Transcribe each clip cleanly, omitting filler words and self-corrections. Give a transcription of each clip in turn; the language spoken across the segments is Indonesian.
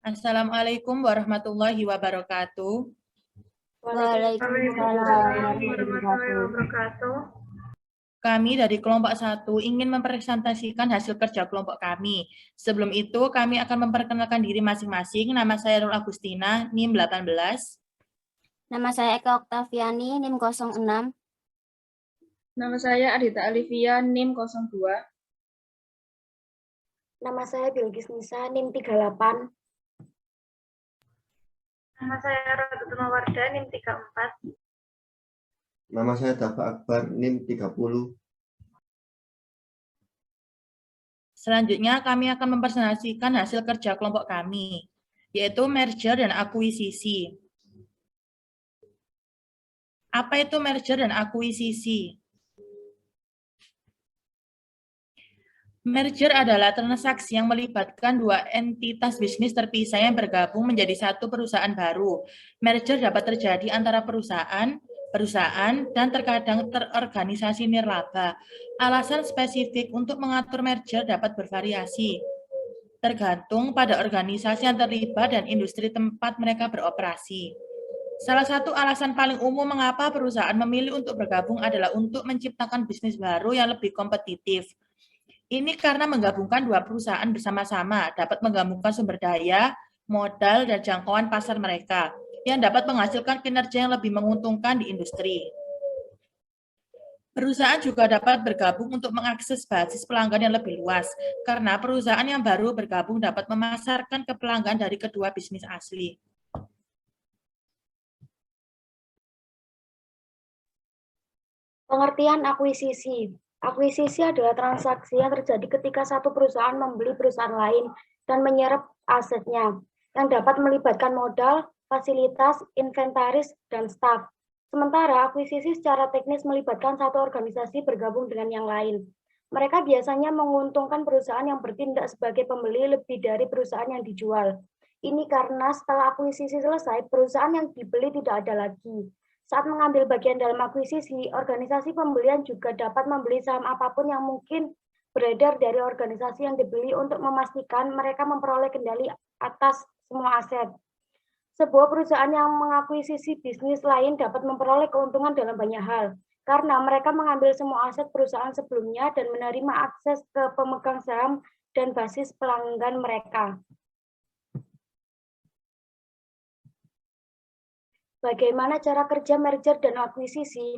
Assalamualaikum warahmatullahi wabarakatuh. Waalaikumsalam warahmatullahi wabarakatuh. Kami dari kelompok 1 ingin mempresentasikan hasil kerja kelompok kami. Sebelum itu, kami akan memperkenalkan diri masing-masing. Nama saya Nurul Agustina, NIM 18. Nama saya Eka Oktaviani, NIM 06. Nama saya Adita Alivia, NIM 02. Nama saya Bilgis Nisa, NIM 38. Nama saya Ratutuna Warda, NIM 34. Nama saya Dafa Akbar, NIM 30. Selanjutnya, kami akan mempresentasikan hasil kerja kelompok kami, yaitu merger dan akuisisi. Apa itu merger dan akuisisi? Merger adalah transaksi yang melibatkan dua entitas bisnis terpisah yang bergabung menjadi satu perusahaan baru. Merger dapat terjadi antara perusahaan, dan terkadang terorganisasi nirlaba. Alasan spesifik untuk mengatur merger dapat bervariasi, tergantung pada organisasi yang terlibat dan industri tempat mereka beroperasi. Salah satu alasan paling umum mengapa perusahaan memilih untuk bergabung adalah untuk menciptakan bisnis baru yang lebih kompetitif. Ini karena menggabungkan dua perusahaan bersama-sama dapat menggabungkan sumber daya, modal, dan jangkauan pasar mereka yang dapat menghasilkan kinerja yang lebih menguntungkan di industri. Perusahaan juga dapat bergabung untuk mengakses basis pelanggan yang lebih luas, karena perusahaan yang baru bergabung dapat memasarkan ke pelanggan dari kedua bisnis asli. Pengertian akuisisi. Akuisisi adalah transaksi yang terjadi ketika satu perusahaan membeli perusahaan lain dan menyerap asetnya, yang dapat melibatkan modal, fasilitas, inventaris, dan staf. Sementara akuisisi secara teknis melibatkan satu organisasi bergabung dengan yang lain. Mereka biasanya menguntungkan perusahaan yang bertindak sebagai pembeli lebih dari perusahaan yang dijual. Ini karena setelah akuisisi selesai, perusahaan yang dibeli tidak ada lagi. Saat mengambil bagian dalam akuisisi, organisasi pembelian juga dapat membeli saham apapun yang mungkin beredar dari organisasi yang dibeli untuk memastikan mereka memperoleh kendali atas semua aset. Sebuah perusahaan yang mengakuisisi bisnis lain dapat memperoleh keuntungan dalam banyak hal, karena mereka mengambil semua aset perusahaan sebelumnya dan menerima akses ke pemegang saham dan basis pelanggan mereka. Bagaimana cara kerja merger dan akuisisi?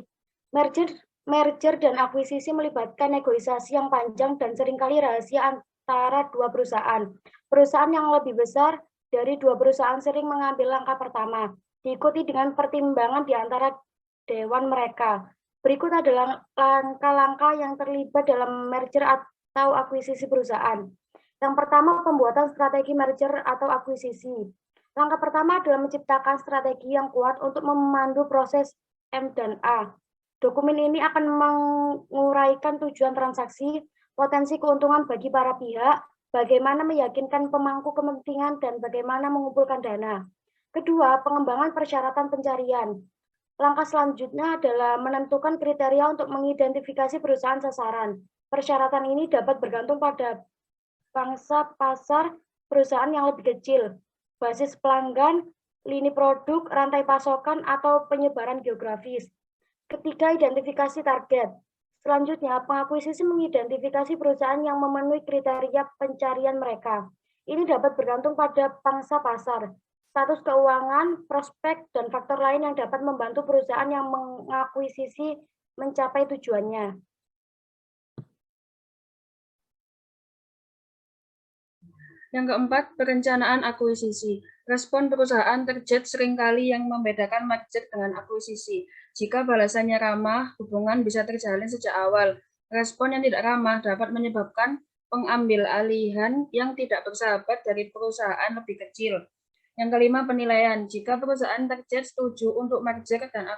Merger dan akuisisi melibatkan negosiasi yang panjang dan seringkali rahasia antara dua perusahaan. Perusahaan yang lebih besar dari dua perusahaan sering mengambil langkah pertama, diikuti dengan pertimbangan di antara dewan mereka. Berikut adalah langkah-langkah yang terlibat dalam merger atau akuisisi perusahaan. Yang pertama, pembuatan strategi merger atau akuisisi. Langkah pertama adalah menciptakan strategi yang kuat untuk memandu proses M dan A. Dokumen ini akan menguraikan tujuan transaksi, potensi keuntungan bagi para pihak, bagaimana meyakinkan pemangku kepentingan, dan bagaimana mengumpulkan dana. Kedua, pengembangan persyaratan pencarian. Langkah selanjutnya adalah menentukan kriteria untuk mengidentifikasi perusahaan sasaran. Persyaratan ini dapat bergantung pada bangsa pasar perusahaan yang lebih kecil, basis pelanggan, lini produk, rantai pasokan, atau penyebaran geografis. Ketiga, identifikasi target. Selanjutnya, pengakuisisi mengidentifikasi perusahaan yang memenuhi kriteria pencarian mereka. Ini dapat bergantung pada pangsa pasar, status keuangan, prospek, dan faktor lain yang dapat membantu perusahaan yang mengakuisisi mencapai tujuannya. Yang keempat, perencanaan akuisisi. Respon perusahaan terjadi seringkali yang membedakan merger dengan akuisisi. Jika balasannya ramah, hubungan bisa terjalin sejak awal. Respon yang tidak ramah dapat menyebabkan pengambil alihan yang tidak bersahabat dari perusahaan lebih kecil. Yang kelima, penilaian. Jika perusahaan terjadi setuju untuk merger dan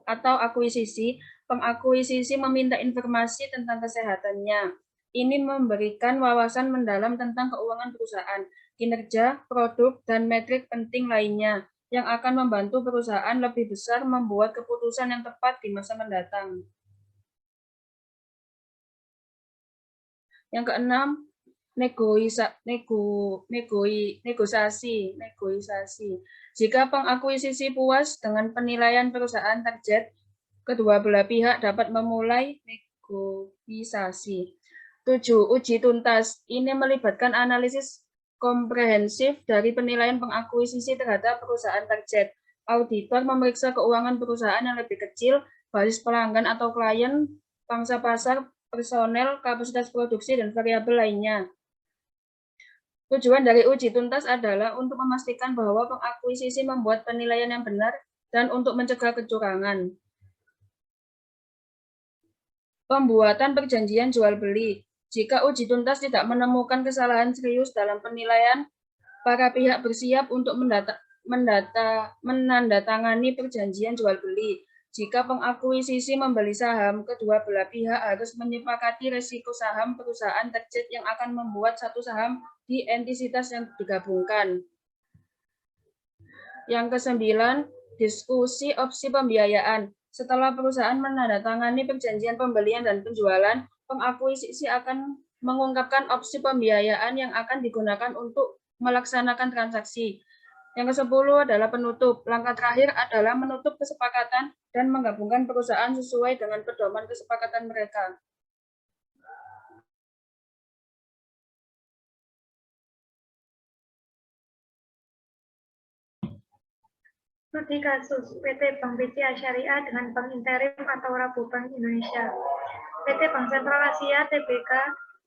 atau akuisisi, pengakuisisi meminta informasi tentang kesehatannya. Ini memberikan wawasan mendalam tentang keuangan perusahaan, kinerja, produk, dan metrik penting lainnya yang akan membantu perusahaan lebih besar membuat keputusan yang tepat di masa mendatang. Yang keenam, negosiasi. Jika pengakuisisi puas dengan penilaian perusahaan target, kedua belah pihak dapat memulai negosiasi. 7. Uji tuntas. Ini melibatkan analisis komprehensif dari penilaian pengakuisisi terhadap perusahaan target. Auditor memeriksa keuangan perusahaan yang lebih kecil, basis pelanggan atau klien, pangsa pasar, personel, kapasitas produksi, dan variabel lainnya. Tujuan dari uji tuntas adalah untuk memastikan bahwa pengakuisisi membuat penilaian yang benar dan untuk mencegah kecurangan. Pembuatan perjanjian jual beli. Jika uji tuntas tidak menemukan kesalahan serius dalam penilaian, para pihak bersiap untuk menandatangani perjanjian jual beli. Jika pengakuisisi membeli saham, kedua belah pihak harus menyepakati risiko saham perusahaan target yang akan membuat satu saham di entitas yang digabungkan. Yang ke-9, diskusi opsi pembiayaan. Setelah perusahaan menandatangani perjanjian pembelian dan penjualan, pengakuisisi akan mengungkapkan opsi pembiayaan yang akan digunakan untuk melaksanakan transaksi. Yang ke-10 adalah penutup. Langkah terakhir adalah menutup kesepakatan dan menggabungkan perusahaan sesuai dengan pedoman kesepakatan mereka. Studi kasus PT Bank BCA Syariah dengan Bank Interim atau Rabobank Indonesia. PT Bank Sentral Asia Tbk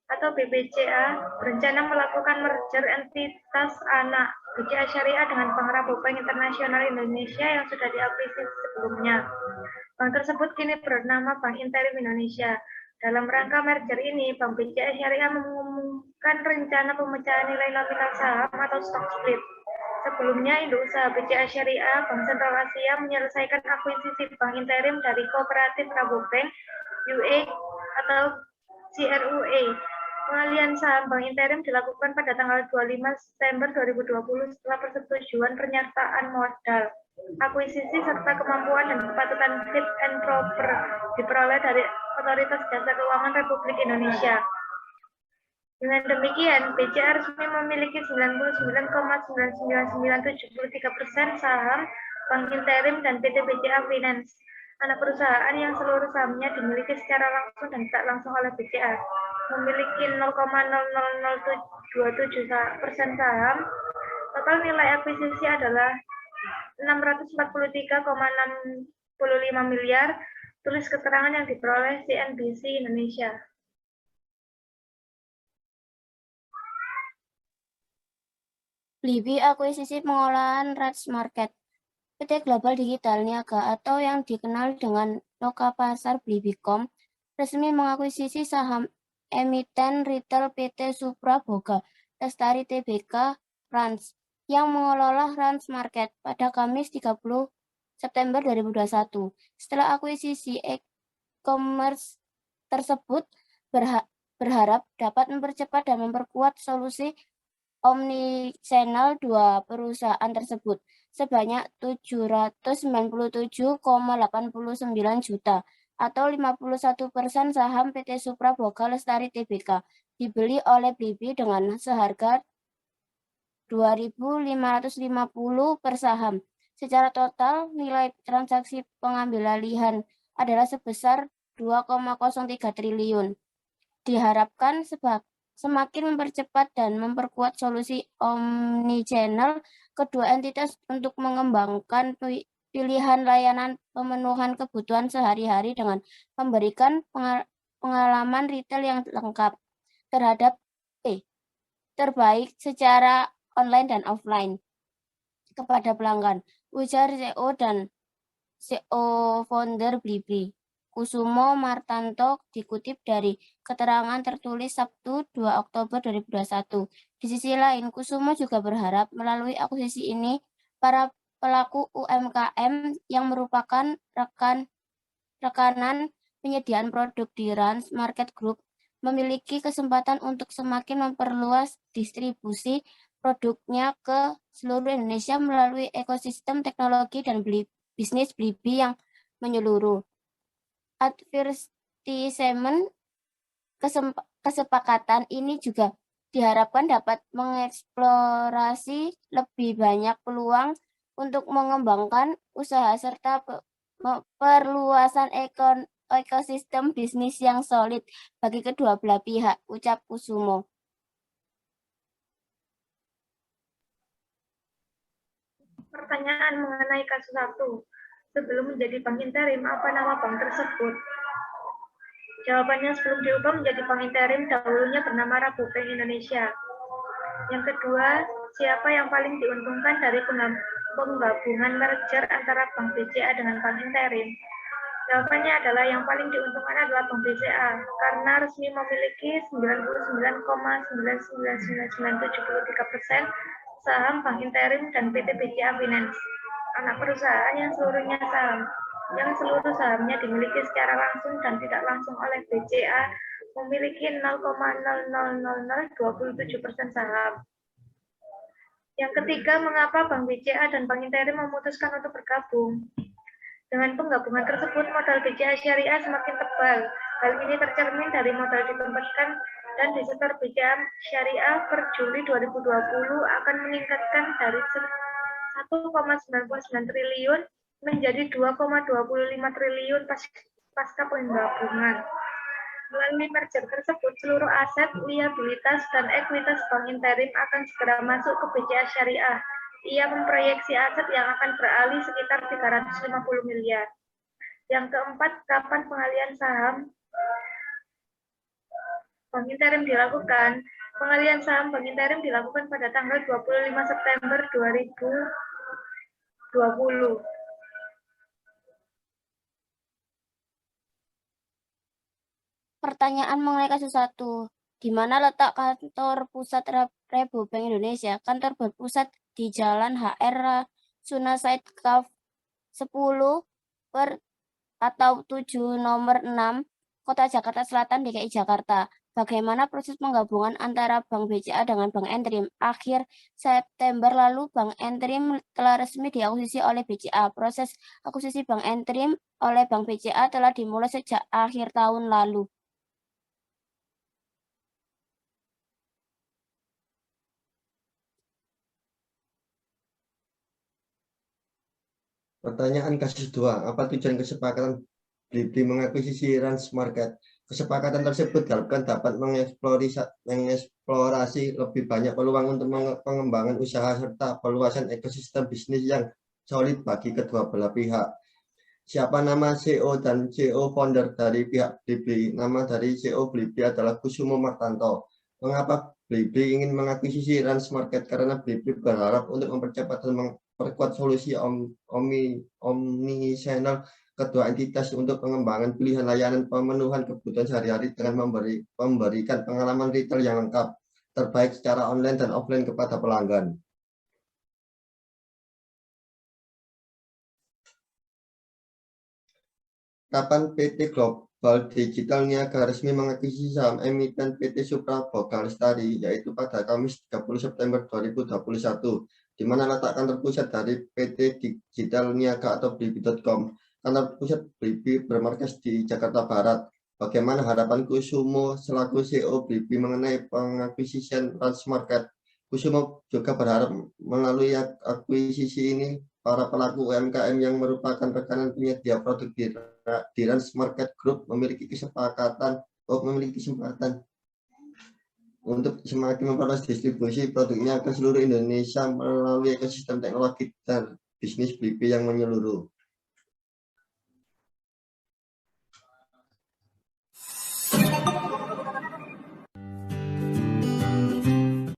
atau BBCA berencana melakukan merger entitas anak BCA Syariah dengan Bank Rabobank Internasional Indonesia yang sudah diakuisisi sebelumnya. Bank tersebut kini bernama Bank Interim Indonesia. Dalam rangka merger ini, Bank BCA Syariah mengumumkan rencana pemecahan nilai nominal saham atau stock split. Sebelumnya, induk usaha BCA Syariah Bank Sentral Asia menyelesaikan akuisisi Bank Interim dari Kooperatif Rabobank UA atau CRUA. Pengalihan saham Bank Interim dilakukan pada tanggal 25 September 2020 setelah persetujuan pernyataan modal. Akuisisi serta kemampuan dan kepatutan fit and proper diperoleh dari Otoritas Jasa Keuangan Republik Indonesia. Dengan demikian, BCA resmi memiliki 99,99973% saham Bank Interim dan PT BCA Finance, anak perusahaan yang seluruh sahamnya dimiliki secara langsung dan tak langsung oleh BCA, memiliki 0,00727% saham. Total nilai akuisisi adalah 643,65 miliar, tulis keterangan yang diperoleh CNBC Indonesia. Blibli akuisisi pengolahan Rans Market. PT Global Digital Niaga atau yang dikenal dengan loka pasar Blibicom resmi mengakuisisi saham emiten retail PT Supra Boga Lestari Tbk Rans yang mengelola Rans Market pada Kamis 30 September 2021. Setelah akuisisi e-commerce tersebut berharap dapat mempercepat dan memperkuat solusi omnichannel dua perusahaan tersebut sebanyak 797,89 juta atau 51% saham PT Supra Boga Lestari Tbk dibeli oleh Blibli dengan seharga 2.550 per saham. Secara total, nilai transaksi pengambil alihan adalah sebesar 2,03 triliun. Diharapkan semakin mempercepat dan memperkuat solusi omnichannel kedua entitas untuk mengembangkan pilihan layanan pemenuhan kebutuhan sehari-hari dengan memberikan pengalaman retail yang lengkap terbaik secara online dan offline kepada pelanggan, ujar CEO dan CEO founder Blibli, Kusumo Martanto, dikutip dari keterangan tertulis Sabtu 2 Oktober 2021. Di sisi lain, Kusumo juga berharap melalui akuisisi ini, para pelaku UMKM yang merupakan rekanan penyediaan produk di Rans Market Group memiliki kesempatan untuk semakin memperluas distribusi produknya ke seluruh Indonesia melalui ekosistem teknologi dan bisnis Blibli yang menyeluruh. Advertisement kesepakatan ini juga diharapkan dapat mengeksplorasi lebih banyak peluang untuk mengembangkan usaha serta perluasan ekosistem bisnis yang solid bagi kedua belah pihak, ucap Kusumo. Pertanyaan mengenai kasus 1. Sebelum menjadi bank interim, apa nama bank tersebut? Jawabannya, sebelum diubah menjadi bank interim, dahulunya bernama Rabu Bank Indonesia. Yang kedua, siapa yang paling diuntungkan dari penggabungan merger antara Bank BCA dengan Bank Interim? Jawabannya adalah yang paling diuntungkan adalah Bank BCA, karena resmi memiliki 99,999973% saham Bank Interim dan PT BCA Finance, anak perusahaan yang seluruh sahamnya dimiliki secara langsung dan tidak langsung oleh BCA, memiliki 0,00027% saham. Yang ketiga, mengapa Bank BCA dan Bank Interim memutuskan untuk bergabung? Dengan penggabungan tersebut, modal BCA Syariah semakin tebal. Hal ini tercermin dari modal ditempatkan dan disetor BCA Syariah per Juli 2020 akan meningkatkan dari 1,99 triliun menjadi 2,25 triliun pasca penggabungan. Melalui merger tersebut, seluruh aset, liabilitas, dan ekuitas Bank Interim akan segera masuk ke BCA Syariah. Ia memproyeksi aset yang akan beralih sekitar 350 miliar. Yang keempat, kapan pengalihan saham Bank Interim dilakukan? Pengalihan saham Bank Interim dilakukan pada tanggal 25 September 2020. Pertanyaan mengenai kasus 1. Di mana letak kantor pusat Rabu Bank Indonesia? Kantor berpusat di Jalan HR Rasuna Said Kaf 10 atau 7 nomor 6, Kota Jakarta Selatan, DKI Jakarta. Bagaimana proses penggabungan antara Bank BCA dengan Bank Interim? Akhir September lalu, Bank Interim telah resmi diakuisisi oleh BCA. Proses akuisisi Bank Interim oleh Bank BCA telah dimulai sejak akhir tahun lalu. Pertanyaan kasus 2. Apa tujuan kesepakatan BRIBRI mengakuisisi Rans Market? Kesepakatan tersebut diharapkan dapat mengeksplorasi lebih banyak peluang untuk pengembangan usaha serta perluasan ekosistem bisnis yang solid bagi kedua belah pihak. Siapa nama CEO dan CEO founder dari pihak BRIBRI? Nama dari CEO BRIBRI adalah Kusumo Martanto. Mengapa BRIBRI ingin mengakuisisi Rans Market? Karena BRIBRI berharap untuk mempercepat dan memperkuat solusi omni-channel kedua entitas untuk pengembangan pilihan layanan pemenuhan kebutuhan sehari-hari dengan memberikan pengalaman retail yang lengkap, terbaik secara online dan offline kepada pelanggan. Kapan PT Global Digital Niaga resmi mengakuisisi saham emiten PT Supra Boga Lestari, yaitu pada Kamis 30 September 2021, di mana letak kantor pusat dari PT Digital Niaga atau Blibi.com. Kantor pusat Blibi bermarkas di Jakarta Barat. Bagaimana harapan Kusumo selaku CEO Blibi mengenai pengakuisisian Rans Market? Kusumo juga berharap melalui akuisisi ini para pelaku UMKM yang merupakan rekanan penyedia produk di Rans Market Group memiliki kesempatan untuk semakin memperluas distribusi produknya ke seluruh Indonesia melalui ekosistem teknologi dan bisnis BRIBRI yang menyeluruh.